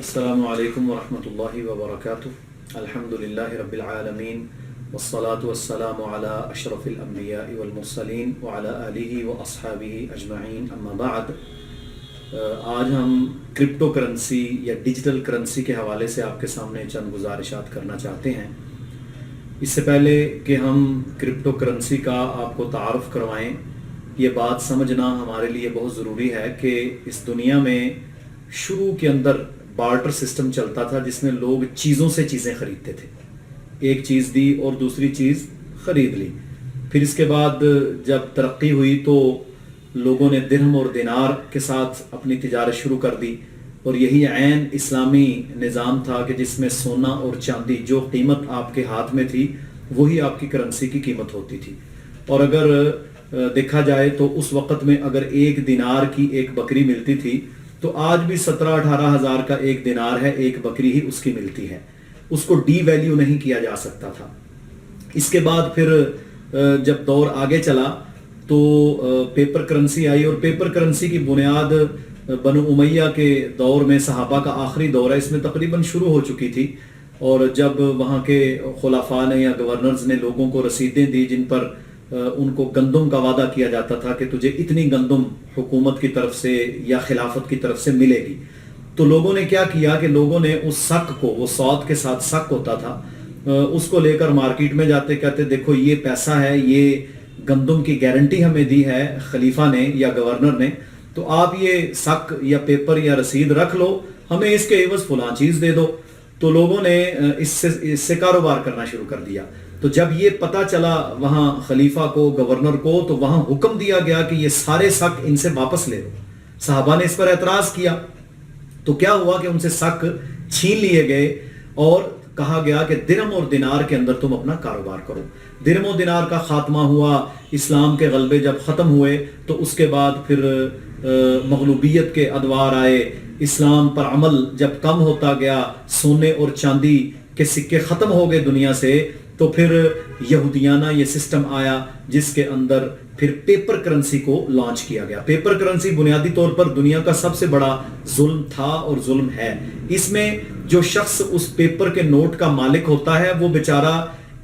السلام علیکم ورحمۃ اللہ وبرکاتہ۔ الحمدللہ رب العالمین والصلاة والسلام علی اشرف الانبیاء والمرسلین وعلی آلہ واصحابہ اجمعین، اما بعد۔ آج ہم کرپٹو کرنسی یا ڈیجیٹل کرنسی کے حوالے سے آپ کے سامنے چند گزارشات کرنا چاہتے ہیں۔ اس سے پہلے کہ ہم کرپٹو کرنسی کا آپ کو تعارف کروائیں، یہ بات سمجھنا ہمارے لیے بہت ضروری ہے کہ اس دنیا میں شروع کے اندر بارٹر سسٹم چلتا تھا، جس میں لوگ چیزوں سے چیزیں خریدتے تھے، ایک چیز دی اور دوسری چیز خرید لی۔ پھر اس کے بعد جب ترقی ہوئی تو لوگوں نے درہم اور دینار کے ساتھ اپنی تجارت شروع کر دی، اور یہی عین اسلامی نظام تھا کہ جس میں سونا اور چاندی جو قیمت آپ کے ہاتھ میں تھی وہی آپ کی کرنسی کی قیمت ہوتی تھی۔ اور اگر دیکھا جائے تو اس وقت میں اگر ایک دینار کی ایک بکری ملتی تھی تو آج بھی 17-18 ہزار کا ایک دینار ہے، ایک بکری ہی اس کی ملتی ہے، اس کو ڈی ویلیو نہیں کیا جا سکتا تھا۔ اس کے بعد پھر جب دور آگے چلا تو پیپر کرنسی آئی، اور پیپر کرنسی کی بنیاد بنو امیہ کے دور میں، صحابہ کا آخری دور ہے، اس میں تقریباً شروع ہو چکی تھی۔ اور جب وہاں کے خلفاء نے یا گورنرز نے لوگوں کو رسیدیں دی جن پر ان کو گندم کا وعدہ کیا جاتا تھا کہ تجھے اتنی گندم حکومت کی طرف سے یا خلافت کی طرف سے ملے گی، تو لوگوں نے کیا کیا کہ لوگوں نے اس سک کو، وہ سود کے ساتھ سک ہوتا تھا، اس کو لے کر مارکیٹ میں جاتے، کہتے دیکھو یہ پیسہ ہے، یہ گندم کی گارنٹی ہمیں دی ہے خلیفہ نے یا گورنر نے، تو آپ یہ سک یا پیپر یا رسید رکھ لو، ہمیں اس کے عوض فلاں چیز دے دو۔ تو لوگوں نے اس سے کاروبار کرنا شروع کر دیا۔ تو جب یہ پتہ چلا وہاں خلیفہ کو، گورنر کو، تو وہاں حکم دیا گیا کہ یہ سارے سک ان سے واپس لے لو۔ صحابہ نے اس پر اعتراض کیا تو کیا ہوا کہ ان سے سک چھین لیے گئے اور کہا گیا کہ درہم اور دینار کے اندر تم اپنا کاروبار کرو۔ درہم و دینار کا خاتمہ ہوا، اسلام کے غلبے جب ختم ہوئے تو اس کے بعد پھر مغلوبیت کے ادوار آئے، اسلام پر عمل جب کم ہوتا گیا، سونے اور چاندی کے سکے ختم ہو گئے دنیا سے، تو پھر یہودیانہ یہ سسٹم آیا جس کے اندر پھر پیپر کرنسی کو لانچ کیا گیا۔ پیپر کرنسی بنیادی طور پر دنیا کا سب سے بڑا ظلم تھا اور ظلم ہے۔ اس میں جو شخص اس پیپر کے نوٹ کا مالک ہوتا ہے وہ بیچارہ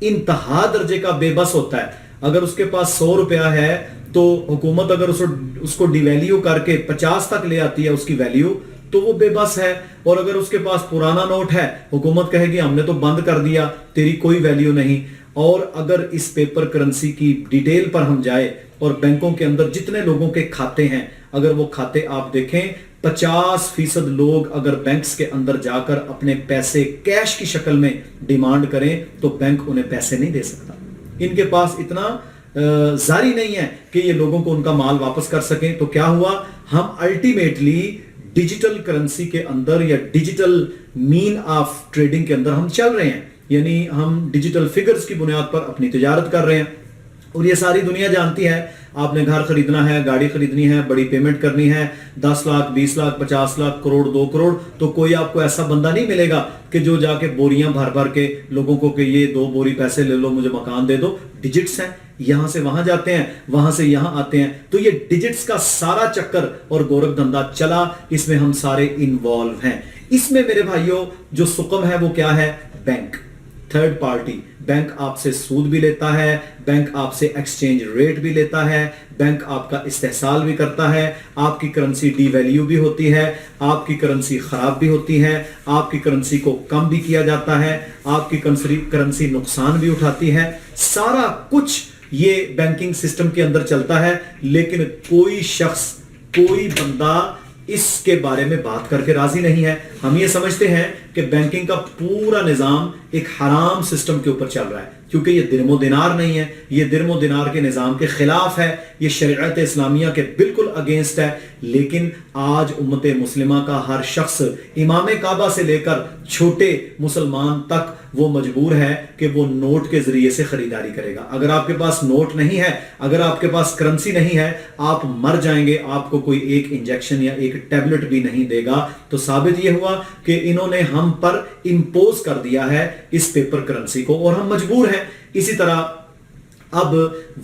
انتہا درجے کا بے بس ہوتا ہے۔ اگر اس کے پاس 100 روپیہ ہے تو حکومت اگر اس کو ڈی ویلیو کر کے 50 تک لے آتی ہے اس کی ویلیو، تو وہ بے بس ہے۔ اور اگر اس کے پاس پرانا نوٹ ہے، حکومت کہے گی ہم نے تو بند کر دیا، تیری کوئی ویلیو نہیں۔ اور اگر اس پیپر کرنسی کی ڈیٹیل پر ہم جائے اور بینکوں کے اندر جتنے لوگوں کے کھاتے ہیں، اگر وہ کھاتے آپ دیکھیں، 50% لوگ اگر بینکس کے اندر جا کر اپنے پیسے کیش کی شکل میں ڈیمانڈ کریں تو بینک انہیں پیسے نہیں دے سکتا۔ ان کے پاس اتنا زاری نہیں ہے کہ یہ لوگوں کو ان کا مال واپس کر سکیں۔ تو کیا ہوا، ہم الٹیمیٹلی ڈیجیٹل کرنسی کے اندر یا ڈیجیٹل مین آف ٹریڈنگ کے اندر ہم چل رہے ہیں، یعنی ہم ڈیجیٹل فگرز کی بنیاد پر اپنی تجارت کر رہے ہیں۔ اور یہ ساری دنیا جانتی ہے، آپ نے گھر خریدنا ہے، گاڑی خریدنی ہے، بڑی پیمنٹ کرنی ہے، 10 لاکھ 20 لاکھ 50 لاکھ کروڑ 2 کروڑ، تو کوئی آپ کو ایسا بندہ نہیں ملے گا کہ جو جا کے بوریاں بھر بھر کے لوگوں کو کہ یہ 2 بوری پیسے لے لو، مجھے مکان دے دو۔ ڈیجٹس ہیں، یہاں سے وہاں جاتے ہیں، وہاں سے یہاں آتے ہیں۔ تو یہ ڈیجٹس کا سارا چکر اور گورکھ دھندا چلا، اس میں ہم سارے انوالو ہیں۔ اس میں میرے بھائیوں جو سقم ہے وہ کیا ہے؟ Bank, third party. بینک آپ سے سود بھی لیتا ہے، بینک آپ سے ایکسچینج ریٹ بھی لیتا ہے، بینک آپ کا استحصال بھی کرتا ہے، آپ کی کرنسی ڈی ویلیو بھی ہوتی ہے، آپ کی کرنسی خراب بھی ہوتی ہے، آپ کی کرنسی کو کم بھی کیا جاتا ہے، آپ کی کرنسی نقصان بھی اٹھاتی ہے۔ سارا کچھ یہ بینکنگ سسٹم کے اندر چلتا ہے، لیکن کوئی شخص، کوئی بندہ اس کے بارے میں بات کر کے راضی نہیں ہے۔ ہم یہ سمجھتے ہیں کہ بینکنگ کا پورا نظام ایک حرام سسٹم کے اوپر چل رہا ہے، کیونکہ یہ درہم و دینار نہیں ہے، یہ درہم و دینار کے نظام کے خلاف ہے، یہ شریعت اسلامیہ کے بالکل اگینسٹ ہے۔ لیکن آج امت مسلمہ کا ہر شخص، امام کعبہ سے لے کر چھوٹے مسلمان تک، وہ مجبور ہے کہ وہ نوٹ کے ذریعے سے خریداری کرے گا۔ اگر آپ کے پاس نوٹ نہیں ہے، اگر آپ کے پاس کرنسی نہیں ہے، آپ مر جائیں گے، آپ کو کوئی ایک انجیکشن یا ایک ٹیبلٹ بھی نہیں دے گا۔ تو ثابت یہ ہوا کہ انہوں نے ہم پر امپوز کر دیا ہے اس پیپر کرنسی کو، اور ہم مجبور ہیں۔ اسی طرح اب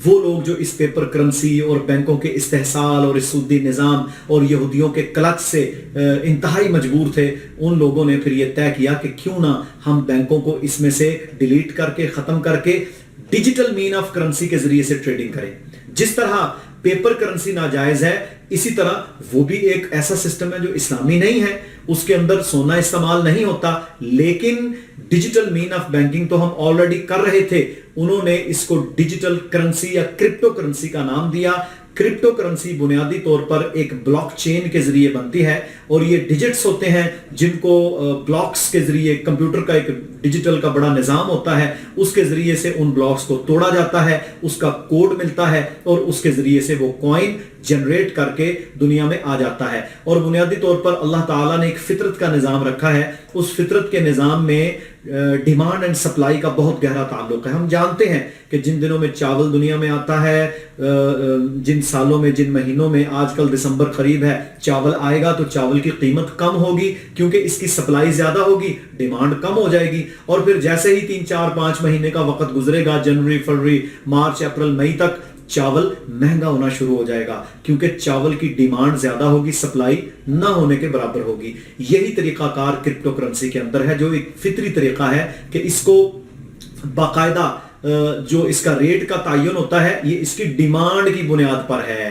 وہ لوگ جو اس پیپر کرنسی اور بینکوں کے استحصال اور اس سودی نظام اور یہودیوں کے کلچ سے انتہائی مجبور تھے، ان لوگوں نے پھر یہ طے کیا کہ کیوں نہ ہم بینکوں کو اس میں سے ڈیلیٹ کر کے ختم کر کے ڈیجیٹل مین آف کرنسی کے ذریعے سے ٹریڈنگ کریں۔ جس طرح پیپر کرنسی ناجائز ہے، اسی طرح وہ بھی ایک ایسا سسٹم ہے جو اسلامی نہیں ہے، اس کے اندر سونا استعمال نہیں ہوتا، لیکن ڈیجیٹل مین آف بینکنگ تو ہم آلریڈی کر رہے تھے۔ انہوں نے اس کو ڈیجیٹل کرنسی یا کرپٹو کرنسی کا نام دیا۔ کرپٹو کرنسی بنیادی طور پر ایک بلاک چین کے ذریعے بنتی ہے، اور یہ ڈیجٹس ہوتے ہیں جن کو بلاکس کے ذریعے، کمپیوٹر کا ایک ڈیجیٹل کا بڑا نظام ہوتا ہے، اس کے ذریعے سے ان بلاکس کو توڑا جاتا ہے، اس کا کوڈ ملتا ہے، اور اس کے ذریعے سے وہ کوائن جنریٹ کر کے دنیا میں آ جاتا ہے۔ اور بنیادی طور پر اللہ تعالیٰ نے ایک فطرت کا نظام رکھا ہے، اس فطرت کے نظام میں ڈیمانڈ اینڈ سپلائی کا بہت گہرا تعلق ہے۔ ہم جانتے ہیں کہ جن دنوں میں چاول دنیا میں آتا ہے، جن سالوں میں، جن مہینوں میں، آج کل دسمبر قریب ہے، چاول آئے گا تو چاول کی قیمت کم ہوگی کیونکہ اس کی سپلائی زیادہ ہوگی، ڈیمانڈ کم ہو جائے گی، اور پھر جیسے ہی 3 4 5 مہینے کا وقت گزرے گا، جنوری، فروری، مارچ، اپریل، مئی تک چاول مہنگا ہونا شروع ہو جائے گا کیونکہ چاول کی ڈیمانڈ زیادہ ہوگی، سپلائی نہ ہونے کے برابر ہوگی۔ یہی طریقہ کار کرپٹو کرنسی کے اندر ہے، جو ایک فطری طریقہ ہے کہ اس کو باقاعدہ جو اس کا ریٹ کا تعین ہوتا ہے، یہ اس کی ڈیمانڈ کی بنیاد پر ہے۔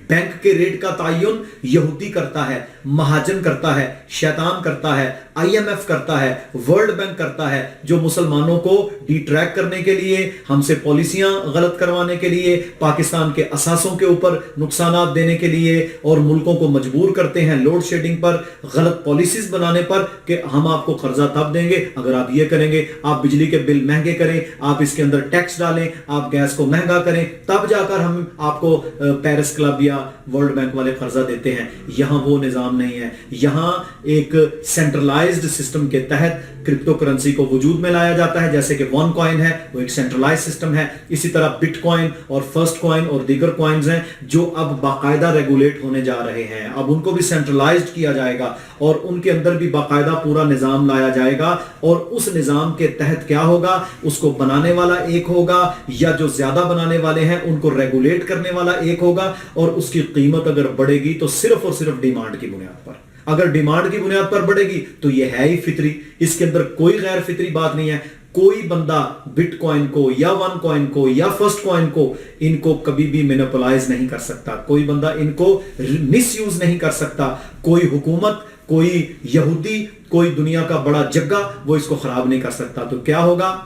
بینک کے ریٹ کا تعین یہودی کرتا ہے، مہاجن کرتا ہے، شیطان کرتا ہے، IMF کرتا ہے، ورلڈ بینک کرتا ہے، جو مسلمانوں کو ڈی ٹریک کرنے کے لیے، ہم سے پالیسیاں غلط کروانے کے لیے، پاکستان کے اساسوں کے اوپر نقصانات دینے کے لیے، اور ملکوں کو مجبور کرتے ہیں لوڈ شیڈنگ پر، غلط پالیسیز بنانے پر کہ ہم آپ کو قرضہ تب دیں گے اگر آپ یہ کریں گے، آپ بجلی کے بل مہنگے کریں، آپ اس کے اندر ٹیکس ڈالیں، آپ گیس کو مہنگا کریں، تب جا کر ہم آپ کو پیرس کلب یا ورلڈ بینک والے قرضہ دیتے ہیں۔ یہاں وہ نظام نہیں ہے، یہاں ایک سینٹرلائزڈ سسٹم کے تحت کرپٹو کرنسی کو وجود میں لایا جاتا ہے، جیسے کہ ون کوائن ہے، وہ ایک سینٹرلائز سسٹم ہے، اسی طرح بٹ کوائن اور فرسٹ کوائن اور دیگر کوائنز ہیں جو اب باقاعدہ ریگولیٹ ہونے جا رہے ہیں۔ اب ان کو بھی سینٹرلائزڈ کیا جائے گا اور ان کے اندر بھی باقاعدہ پورا نظام لایا جائے گا، اور اس نظام کے تحت کیا ہوگا، اس کو بنانے والا ایک ہوگا، یا جو زیادہ بنانے والے ہیں ان کو ریگولیٹ کرنے والا ایک ہوگا، اور اس کی قیمت اگر بڑھے گی تو صرف اور صرف ڈیمانڈ کی بنیاد پر۔ اگر ڈیمانڈ کی بنیاد پر بڑھے گی تو یہ ہے ہی فطری، اس کے اندر کوئی غیر فطری بات نہیں ہے۔ کوئی بندہ بٹ کوائن کو یا ون کوائن کو یا فرسٹ کوائن کو، ان کو کبھی بھی مینوپلائز نہیں کر سکتا، کوئی بندہ ان کو مس یوز نہیں کر سکتا، کوئی حکومت، کوئی یہودی، کوئی دنیا کا بڑا جگہ وہ اس کو خراب نہیں کر سکتا۔ تو کیا ہوگا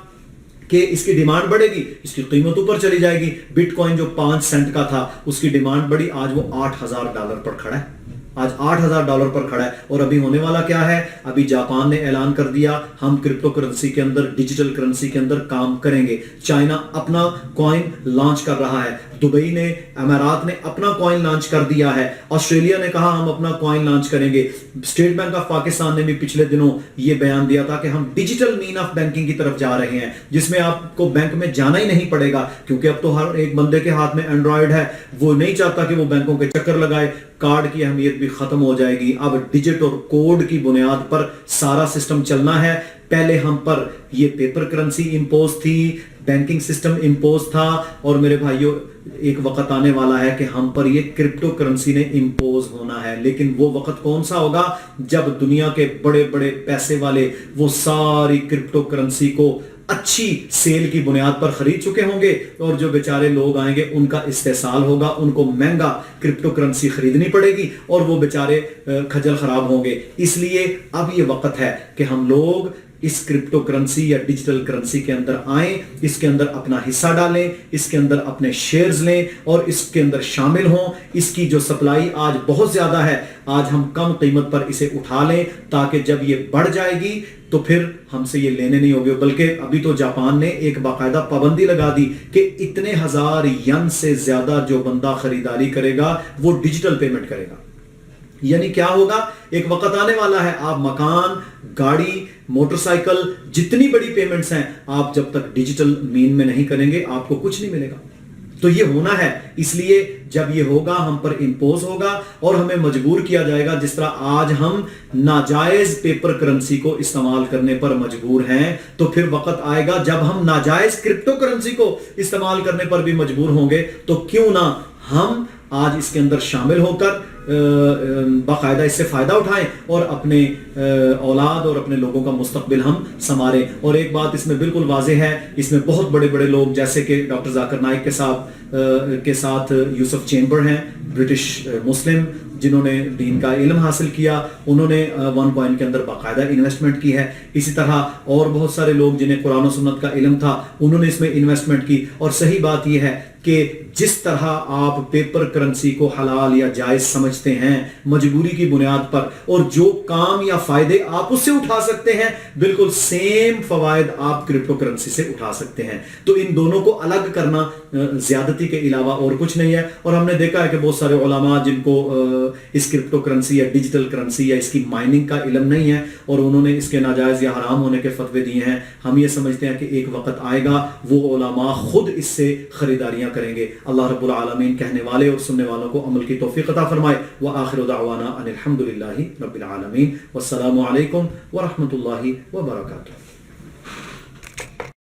کہ اس کی ڈیمانڈ بڑھے گی، اس کی قیمت اوپر چلی جائے گی۔ بٹ کوائن جو 5 سینٹ کا تھا، اس کی ڈیمانڈ بڑھی، آج وہ $8,000 پر کھڑا ہے، آج $8,000 پر کھڑا ہے۔ اور ابھی ہونے والا کیا ہے، ابھی جاپان نے اعلان کر دیا ہم کرپٹو کرنسی کے اندر، ڈیجیٹل کرنسی کے اندر کام کریں گے۔ چائنا اپنا کوائن لانچ کر رہا ہے، دبئی نے، امارات نے اپنا کوائن لانچ کر دیا ہے، آسٹریلیا نے کہا ہم اپنا کوائن لانچ کریں گے، اسٹیٹ بینک آف پاکستان نے بھی پچھلے دنوں یہ بیان دیا تھا کہ ہم ڈیجیٹل مین آف بینکنگ کی طرف جا رہے ہیں، جس میں آپ کو بینک میں جانا ہی نہیں پڑے گا، کیونکہ اب تو ہر ایک بندے کے ہاتھ میں اینڈرائیڈ ہے، وہ نہیں چاہتا کہ وہ بینکوں کے چکر لگائے، کارڈ کی اہمیت بھی ختم ہو جائے گی۔ اب ڈیجٹ اور کوڈ کی بنیاد پر سارا سسٹم چلنا ہے۔ پہلے ہم پر یہ پیپر کرنسی امپوز تھی، بینکنگ سسٹم امپوز تھا، اور میرے بھائیوں ایک وقت آنے والا ہے کہ ہم پر یہ کرپٹو کرنسی نے امپوز ہونا ہے۔ لیکن وہ وقت کون سا ہوگا، جب دنیا کے بڑے بڑے پیسے والے وہ ساری کرپٹو کرنسی کو اچھی سیل کی بنیاد پر خرید چکے ہوں گے، اور جو بیچارے لوگ آئیں گے ان کا استحصال ہوگا، ان کو مہنگا کرپٹو کرنسی خریدنی پڑے گی، اور وہ بیچارے کھجل خراب ہوں گے۔ اس لیے اب یہ وقت ہے کہ ہم لوگ اس کرپٹو کرنسی یا ڈیجیٹل کرنسی کے اندر آئیں، اس کے اندر اپنا حصہ ڈالیں، اس کے اندر اپنے شیئرز لیں اور اس کے اندر شامل ہوں۔ اس کی جو سپلائی آج بہت زیادہ ہے، آج ہم کم قیمت پر اسے اٹھا لیں، تاکہ جب یہ بڑھ جائے گی تو پھر ہم سے یہ لینے نہیں ہوگے۔ بلکہ ابھی تو جاپان نے ایک باقاعدہ پابندی لگا دی کہ اتنے 1000 ین سے زیادہ جو بندہ خریداری کرے گا وہ ڈیجیٹل پیمنٹ کرے گا۔ یعنی کیا ہوگا، ایک وقت آنے والا ہے آپ مکان، گاڑی، موٹر سائیکل، جتنی بڑی پیمنٹس ہیں، آپ جب تک ڈیجیٹل مین میں نہیں کریں گے آپ کو کچھ نہیں ملے گا۔ تو یہ ہونا ہے، اس لیے جب یہ ہوگا ہم پر امپوز ہوگا اور ہمیں مجبور کیا جائے گا، جس طرح آج ہم ناجائز پیپر کرنسی کو استعمال کرنے پر مجبور ہیں، تو پھر وقت آئے گا جب ہم ناجائز کرپٹو کرنسی کو استعمال کرنے پر بھی مجبور ہوں گے، تو کیوں نہ ہم آج اس کے اندر شامل ہو کر باقاعدہ اس سے فائدہ اٹھائیں اور اپنے اولاد اور اپنے لوگوں کا مستقبل ہم سنواریں۔ اور ایک بات اس میں بالکل واضح ہے، اس میں بہت بڑے بڑے لوگ جیسے کہ ڈاکٹر ذاکر نائک کے ساتھ یوسف چیمبر ہیں، برٹش مسلم، جنہوں نے دین کا علم حاصل کیا، انہوں نے ون پوائنٹ کے اندر باقاعدہ انویسٹمنٹ کی ہے۔ اسی طرح اور بہت سارے لوگ جنہیں قرآن و سنت کا علم تھا، انہوں نے اس میں انویسٹمنٹ کی۔ اور صحیح بات یہ ہے کہ جس طرح آپ پیپر کرنسی کو حلال یا جائز سمجھتے ہیں مجبوری کی بنیاد پر، اور جو کام یا فائدے آپ اس سے اٹھا سکتے ہیں، بالکل سیم فوائد آپ کرپٹو کرنسی سے اٹھا سکتے ہیں۔ تو ان دونوں کو الگ کرنا زیادتی کے علاوہ اور کچھ نہیں ہے۔ اور ہم نے دیکھا ہے کہ بہت سارے علماء جن کو اس کرپٹو کرنسی یا ڈیجیٹل کرنسی یا اس کی مائننگ کا علم نہیں ہے، اور انہوں نے اس کے ناجائز یا حرام ہونے کے فتوے دیے ہیں، ہم یہ سمجھتے ہیں کہ ایک وقت آئے گا وہ علماء خود اس سے خریداریاں کریں گے۔ اللہ رب العالمین کہنے والے اور سننے والوں کو عمل کی توفیق عطا فرمائے۔ وآخر دعوانا ان الحمد للہ رب العالمین، والسلام علیکم ورحمۃ اللہ وبرکاتہ۔